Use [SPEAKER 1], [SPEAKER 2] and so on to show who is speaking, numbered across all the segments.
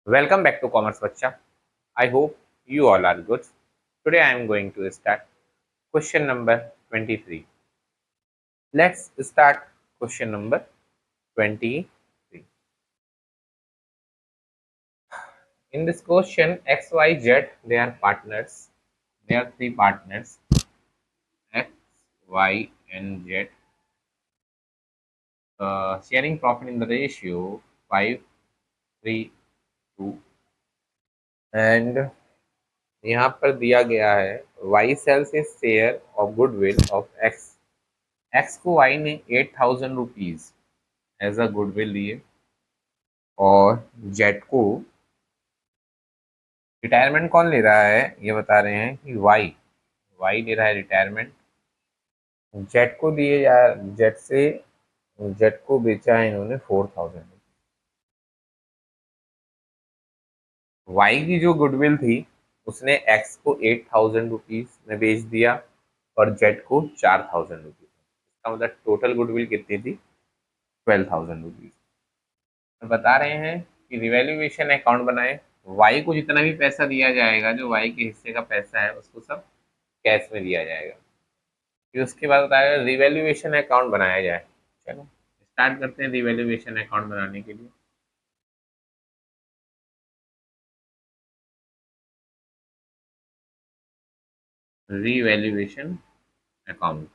[SPEAKER 1] Welcome back to Commerce Bacha. I hope you all are good. Today I am going to start question number 23. Let's start question number 23. In this question, X, Y, Z, they are partners. They are three partners, X, Y, and Z, sharing profit in the ratio 5, 3, 2. And यहाँ पर दिया गया है Y sells his share of goodwill of X. X को Y ने 8,000 rupees as a goodwill दिए और Z को रिटायरमेंट कौन ले रहा है ये बता रहे हैं कि वाई वाई ले रहा है रिटायरमेंट। जेड को दिए या जेड को बेचा है इन्होंने 4,000। वाई की जो गुडविल थी उसने एक्स को 8,000 रुपीज में बेच दिया और जेड को 4,000 रुपीज। इसका मतलब टोटल गुडविल कितनी थी 12,000 रुपीज। बता रहे हैं कि रिवैल्यूएशन अकाउंट बनाए। वाई को जितना भी पैसा दिया जाएगा जो वाई के हिस्से का पैसा है उसको सब कैश में दिया जाएगा। फिर उसके बाद बताया रिवैल्यूएशन अकाउंट बनाया जाए। चलो स्टार्ट करते हैं रिवैल्यूएशन अकाउंट बनाने के लिए। रिवैल्यूएशन अकाउंट,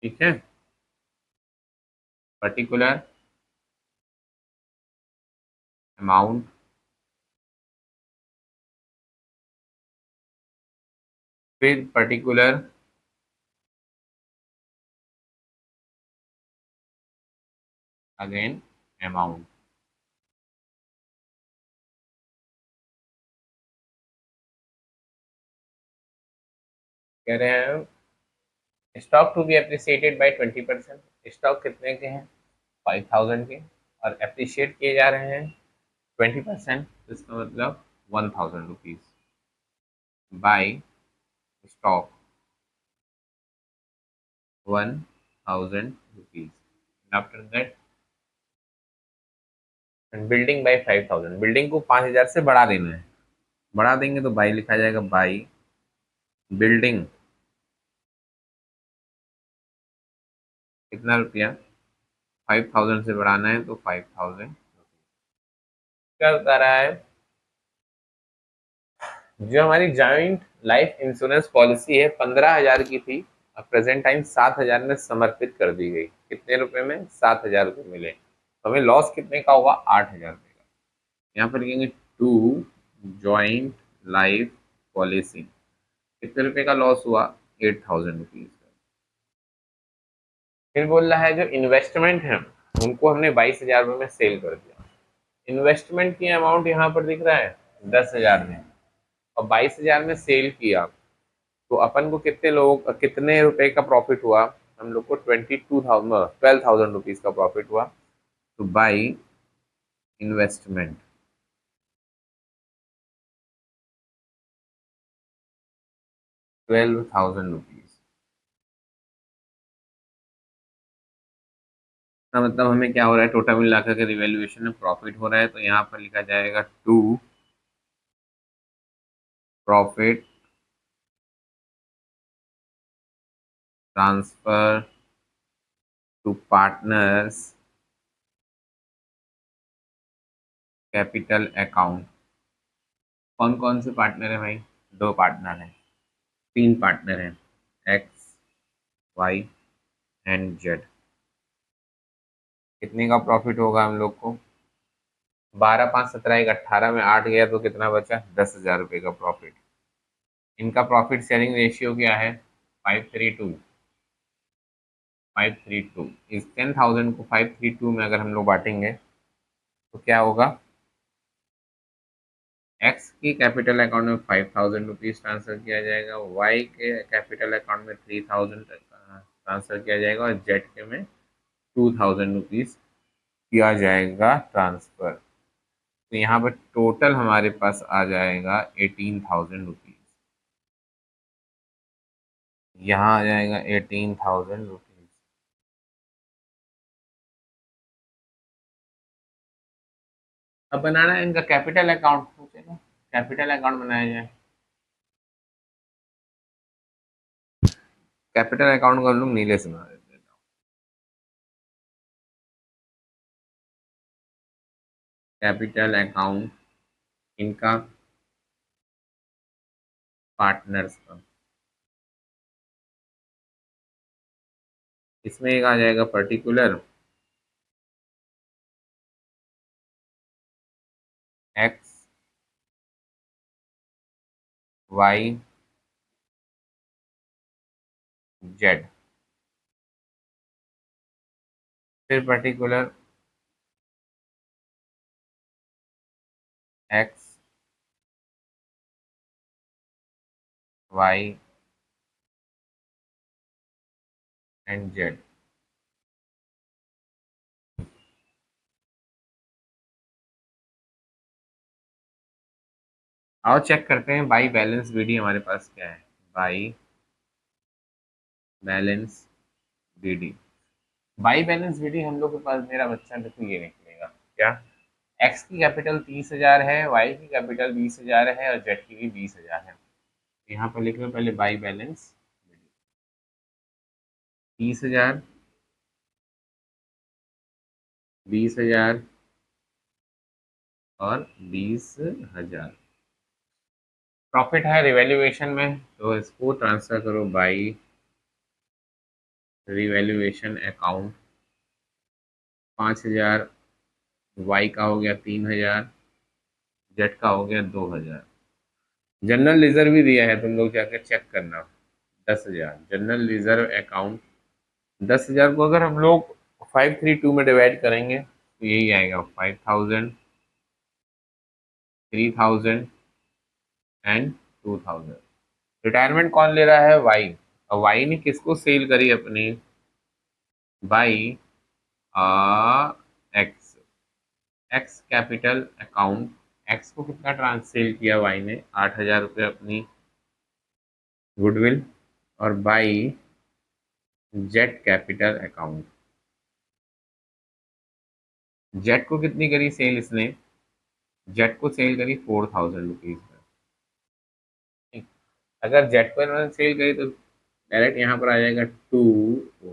[SPEAKER 1] ठीक है। पर्टिकुलर अमाउंट, फिर पर्टिकुलर अगेन अमाउंट। कह रहे हैं stock to be appreciated by 20%। Stock कितने के हैं 5,000 के और एप्रिशिएट किए जा रहे हैं 20%। इसका मतलब 1,000 rupees by stock 1,000 rupees. After that building by 5,000। Building को 5,000 से बढ़ा देना है। बढ़ा देंगे तो बाई लिखा जाएगा बाई बिल्डिंग। कितना रुपया 5,000 से बढ़ाना है तो 5,000। क्या बता रहा है जो हमारी जॉइंट लाइफ इंश्योरेंस पॉलिसी है 15,000 की थी और प्रेजेंट टाइम 7,000 में समर्पित कर दी गई। कितने रुपए में 7,000 रुपये मिले तो हमें लॉस कितने का होगा 8,000 रुपये का। यहाँ पर लिखेंगे टू जॉइंट लाइफ पॉलिसी कितने रुपए का लॉस हुआ 8,000 रुपीज का। फिर बोल रहा है जो इन्वेस्टमेंट है उनको हमने 22,000 रुपये में सेल कर दिया। इन्वेस्टमेंट की अमाउंट यहाँ पर दिख रहा है 10,000 में और 22,000 में सेल किया तो अपन को कितने रुपए का प्रॉफिट हुआ। हम लोग को 12,000 रुपीज का प्रॉफिट हुआ। तो बाई इन्वेस्टमेंट 12,000 रुपीज का मतलब हमें क्या हो रहा है टोटल मिलाकर के रिवैल्यूएशन में प्रॉफिट हो रहा है तो यहाँ पर लिखा जाएगा to profit transfer to partners capital account. कौन कौन से पार्टनर है भाई दो पार्टनर हैं तीन पार्टनर हैं एक्स वाई एंड जेड। कितने का प्रॉफिट होगा हम लोग को 12, 5, 17, 1, 18 में 8 गया तो कितना बचा 10,000 रुपये का प्रॉफिट। इनका प्रॉफिट शेयरिंग रेशियो क्या है 532। 532 इस 10,000 को 532 में अगर हम लोग बांटेंगे तो क्या होगा एक्स की कैपिटल अकाउंट में 5,000 रुपीज ट्रांसफर किया जाएगा, वाई के कैपिटल अकाउंट में 3,000 ट्रांसफर किया जाएगा और जेड के में 2,000 रुपीज किया जाएगा ट्रांसफर। तो यहाँ पर टोटल हमारे पास आ जाएगा 18,000 रुपीज। यहाँ आ जाएगा 18,000 रुपीज। अब बनाना है इनका कैपिटल अकाउंट, तो चलो कैपिटल अकाउंट बनाया जाए। कैपिटल अकाउंट को हम लोग नीले से बना देते हैं। कैपिटल अकाउंट इनका पार्टनर्स का, इसमें एक आ जाएगा पर्टिकुलर एक्स वाई जेड, फिर particular X Y and Z. आओ चेक करते हैं बाई बैलेंस बीडी हमारे पास क्या है। By balance BD, by balance BD हम लोग के पास, मेरा बच्चा देखो ये निकलेगा क्या, एक्स की कैपिटल 30,000 है, वाई की कैपिटल 20,000 है और जेड की भी 20,000 है। यहाँ पर लिख लो पहले बाई बैलेंस, 30,000, 20,000 और 20,000। प्रॉफिट है रिवैल्यूएशन में, तो इसको ट्रांसफर करो बाई रिवैल्यूएशन अकाउंट। 5,000 वाई का हो गया, 3,000 जेड का हो गया, 2,000। जनरल रिजर्व भी दिया है, तुम लोग जाकर चेक करना। 10,000 जनरल रिजर्व अकाउंट। 10,000 को अगर हम लोग 532 में डिवाइड करेंगे तो यही आएगा, 5,000, 3,000 एंड 2,000। रिटायरमेंट कौन ले रहा है, वाई। और वाई ने किसको सेल करी अपनी, by x, x capital account. X को कितना ट्रांससेल किया वाई ने, 8,000 रुपये अपनी गुडविल। और by jet capital account, jet को कितनी करी सेल इसने, जेट को सेल करी 4,000 रुपीज में। ठीक। अगर जेट को इन्होंने सेल करी तो डायरेक्ट यहाँ पर आ जाएगा टू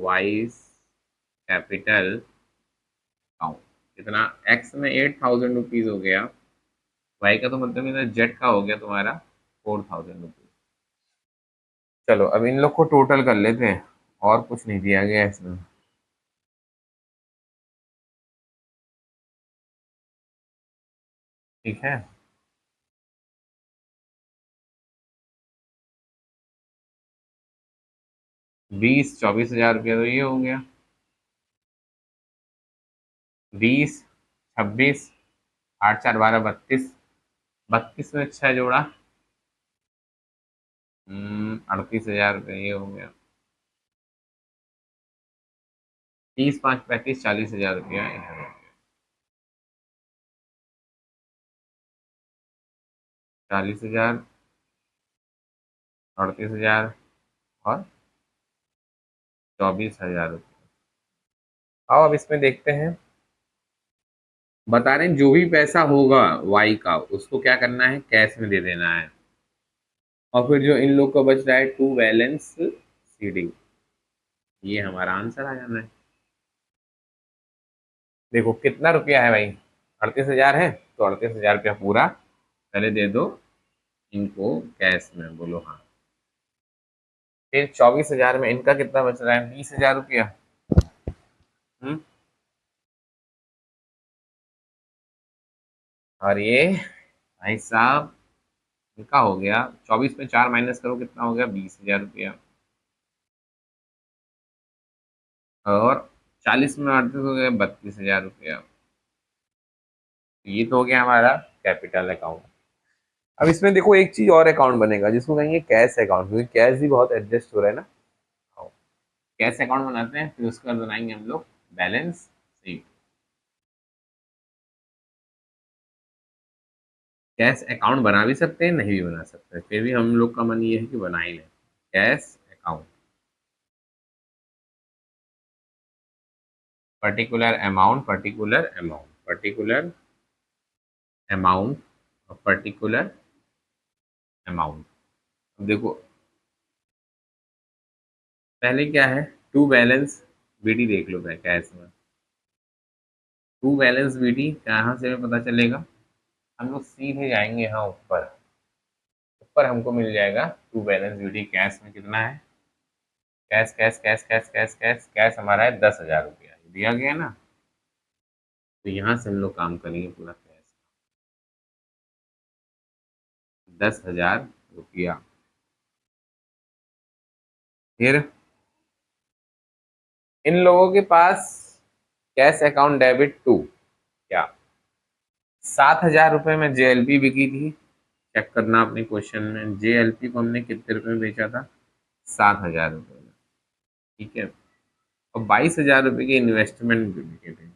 [SPEAKER 1] वाइज कैपिटल अकाउंट। कितना, एक्स में 8,000 रुपीज हो गया, वाई का तो मतलब इधर जेट का हो गया तुम्हारा 4,000 रुपीज। चलो अब इन लोग को टोटल कर लेते हैं, और कुछ नहीं दिया गया है इसमें। ठीक है, 24,000 तो ये हो गया, 20, 26, 8, 4, 12, 32, 32 में 6 जोड़ा, 38,000 ये हो गया, 30, 5, 35, 40,000 रुपया। 40,000, 38,000 और 24,000 रुपये। आओ अब इसमें देखते हैं, बता रहे हैं जो भी पैसा होगा वाई का उसको क्या करना है, कैश में दे देना है। और फिर जो इन लोग का बच रहा है टू बैलेंस सीडिंग, ये हमारा आंसर आ जाना है। देखो कितना रुपया है भाई, 38,000 है, तो 38,000 रुपया पूरा पहले दे दो इनको कैश में, बोलो हाँ। फिर 24,000 में इनका कितना बच रहा है, 20,000 रुपया। हम्म, और ये भाई साहब इनका हो गया, 24 में 4 माइनस करो कितना हो गया, 20,000 रुपया। और 40 में 38 हो गया, 32,000 रुपया। ये तो हो गया हमारा कैपिटल अकाउंट। अब इसमें देखो एक चीज और अकाउंट बनेगा जिसको कहेंगे कैश अकाउंट, क्योंकि कैश भी बहुत एडजस्ट हो रहा है ना। कैश अकाउंट बनाते हैं, फिर उसके बाद बनाएंगे हम लोग बैलेंस शीट। कैश अकाउंट बना भी सकते हैं, नहीं भी बना सकते, फिर भी हम लोग का मन ये है कि बना ही लें cash account. Particular amount, particular amount, particular amount of particular amount. अब देखो पहले क्या है, टू बैलेंस बीडी देख लो क्या है इसमें। टू बैलेंस बीडी कहाँ से हमें पता चलेगा, हम लोग सीधे जाएंगे यहाँ ऊपर। ऊपर हमको मिल जाएगा टू बैलेंस बीडी कैश में कितना है, cash cash cash cash cash cash cash हमारा है 10,000 रुपया दिया गया ना। तो यहाँ से हम लोग काम करेंगे पूरा कैश, 10,000 रुपया। फिर इन लोगों के पास कैश अकाउंट डेबिट टू क्या, 7,000 रुपये में जेएलपी बिकी थी। चेक करना अपने क्वेश्चन में, जेएलपी को हमने कितने रुपए में बेचा था, 7,000 रुपये में। ठीक है, और 22,000 रुपये के इन्वेस्टमेंट भी बिके थे।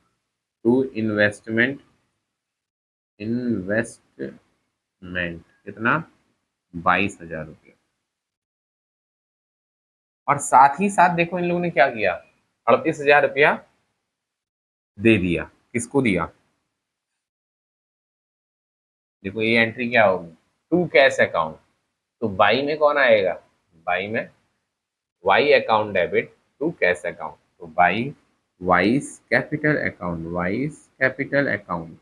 [SPEAKER 1] टू इन्वेस्टमेंट कितना, 22,000 रुपये। और साथ ही साथ देखो इन लोगों ने क्या किया, 38,000 रुपया दे दिया। किसको दिया, देखो ये एंट्री क्या होगी, टू कैश अकाउंट। तो बाई में कौन आएगा, बाई में Y account debit to cash account. तो बाई वाइस कैपिटल अकाउंट, वाइस कैपिटल अकाउंट।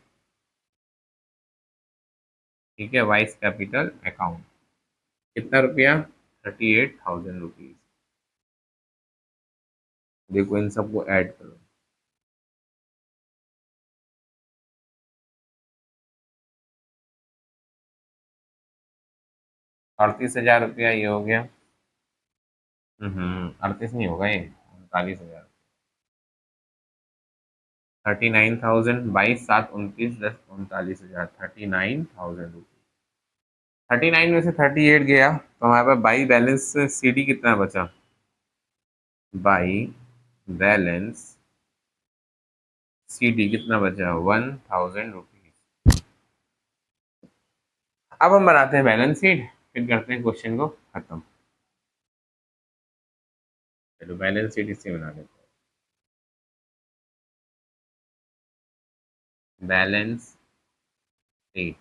[SPEAKER 1] ठीक है, वाइस कैपिटल अकाउंट कितना रुपया, 38,000 रुपीज। देखो इन सबको ऐड करो, 38,000 रुपया ये हो गया। 38 नहीं होगा ये, 39,000। 39,000, 22, 7, 29, 10, 39,000, 39,000 रुपीज। 39 में से 38 गया तो हमारे पास बाई बैलेंस सीडी कितना बचा, बाई बैलेंस सीडी कितना बचा, 1,000 रुपीज। अब हम बनाते हैं बैलेंस शीट, फिर करते हैं क्वेश्चन को खत्म। चलो बैलेंस शीट इससे बना लेते हैं, बैलेंस शीट।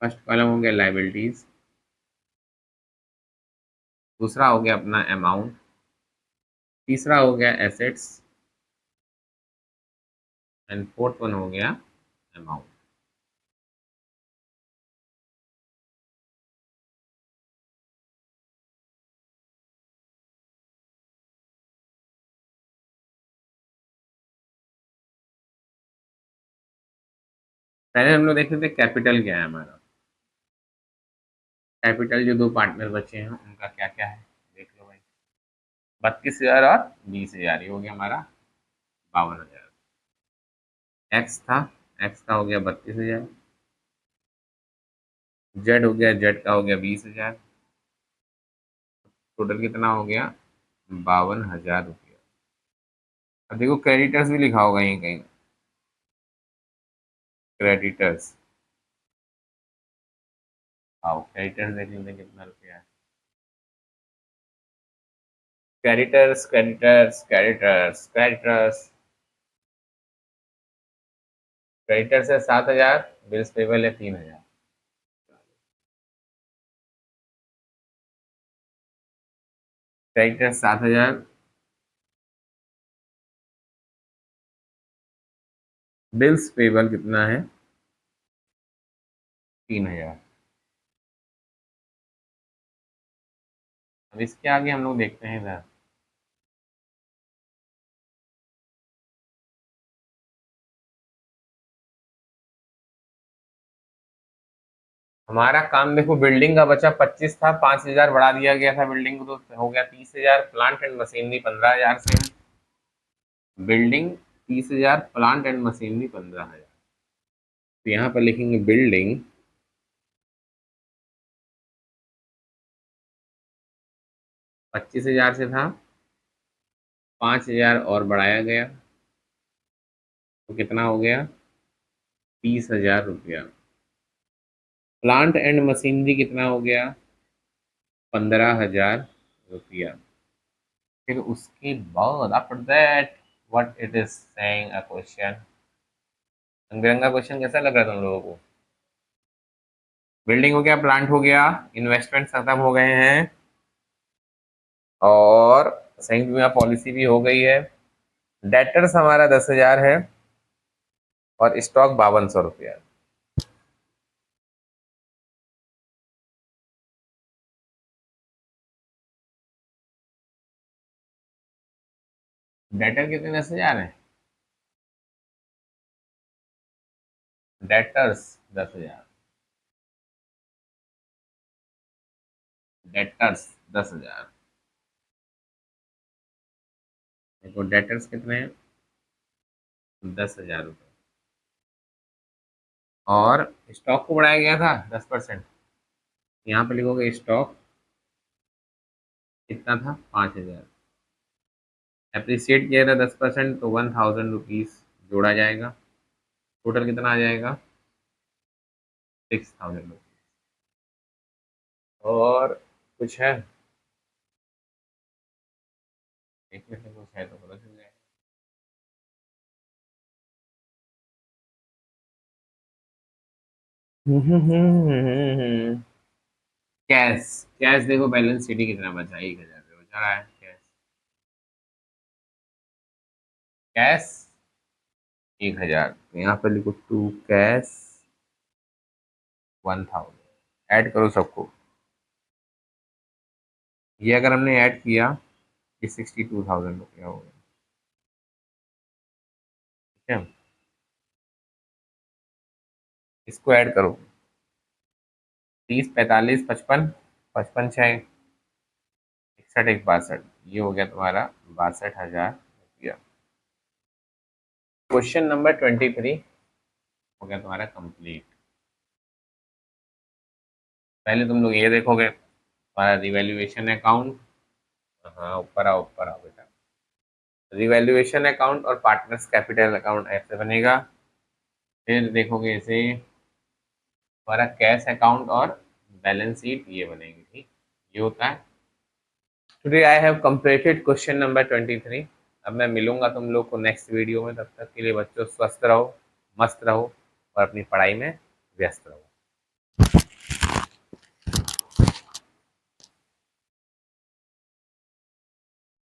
[SPEAKER 1] फर्स्ट कॉलम हो गया लाइबिलिटीज, दूसरा हो गया अपना अमाउंट, तीसरा हो गया एसेट्स, एंड फोर्थ वन हो गया अमाउंट। पहले हम लोग देखते थे कैपिटल क्या है हमारा, कैपिटल जो दो पार्टनर बचे हैं उनका क्या क्या है देख लो भाई, 32,000 और 20,000, ये हो गया हमारा 52,000। एक्स था, एक्स का हो गया 32,000, जेड हो गया, जेड का हो गया 20,000, टोटल कितना हो गया, 52,000 रुपया। अब देखो क्रेडिटर्स भी लिखा होगा यहीं कहीं, क्रेडिटर्स, आओ क्रेडिटर्स देख लेते हैं कितना रुपया है। Creditors creditors creditors creditors creditors है 7,000, बिल्स पेबल है 3,000। क्रेडिटर्स 7,000, बिल्स पेबल कितना है, 3,000। अब इसके आगे हम लोग देखते हैं इधर, हमारा काम देखो बिल्डिंग का बचा 25 था, 5,000 बढ़ा दिया गया था बिल्डिंग को तो हो गया 30,000, प्लांट एंड मशीनरी 15,000 से है। Building 30,000, plant and machinery 15,000। तो यहाँ पर लिखेंगे बिल्डिंग 25,000 से था, 5,000 और बढ़ाया गया तो कितना हो गया, 30,000 रुपया। प्लांट एंड मशीनरी कितना हो गया, 15,000 रुपया। फिर उसके बाद after that what it is saying a question. रंग बिरंगा क्वेश्चन कैसा लग रहा है तुम लोगों को? बिल्डिंग हो गया, प्लांट हो गया, इन्वेस्टमेंट खत्म हो गए हैं, और संयुक्त बीमा पॉलिसी भी हो गई है। डेटर्स हमारा 10,000 है और स्टॉक 5200 रुपया। डेटर कितने 10,000 है? डेटर्स 10,000। डेटर्स 10,000। देखो डेटर्स कितने हैं? 10,000 रुपये। और स्टॉक को बढ़ाया गया था 10%। यहाँ पे लिखोगे स्टॉक कितना था? 5,000। एप्रिसिएट किया था 10%, तो 1,000 रुपीज जोड़ा जाएगा। टोटल कितना आ जाएगा? 6,000 रुपीज। और कुछ है? एक में से कुछ है तो पता चल जाएगा। कैश। कैश देखो बैलेंस शीट कितना बचा, 1,000 रुपये बचा रहा है कैश। कैश 1,000, तो यहाँ पे लिखो टू कैश 1,000। ऐड करो सबको। ये अगर हमने ऐड किया, ये 62,000 रुपया हो गया। ठीक है, इसको ऐड करो। 30, 45, 55, 55 6, 61, 1 62, ये हो गया तुम्हारा 62,000 रुपया। क्वेश्चन नंबर 23 हो गया तुम्हारा कंप्लीट। पहले तुम लोग ये देखोगे तुम्हारा रिवैल्यूएशन अकाउंट। हाँ, ऊपर आओ, ऊपर आओ बेटा। रिवैल्यूएशन अकाउंट और पार्टनर्स कैपिटल अकाउंट ऐसे बनेगा। फिर देखोगे इसे तुम्हारा कैश अकाउंट और बैलेंस शीट ये बनेगी। ठीक, ये होता है। Today I have completed question number 23। अब मैं मिलूंगा तुम लोग को नेक्स्ट वीडियो में। तब तक के लिए बच्चों स्वस्थ रहो, मस्त रहो और अपनी पढ़ाई में व्यस्त रहो।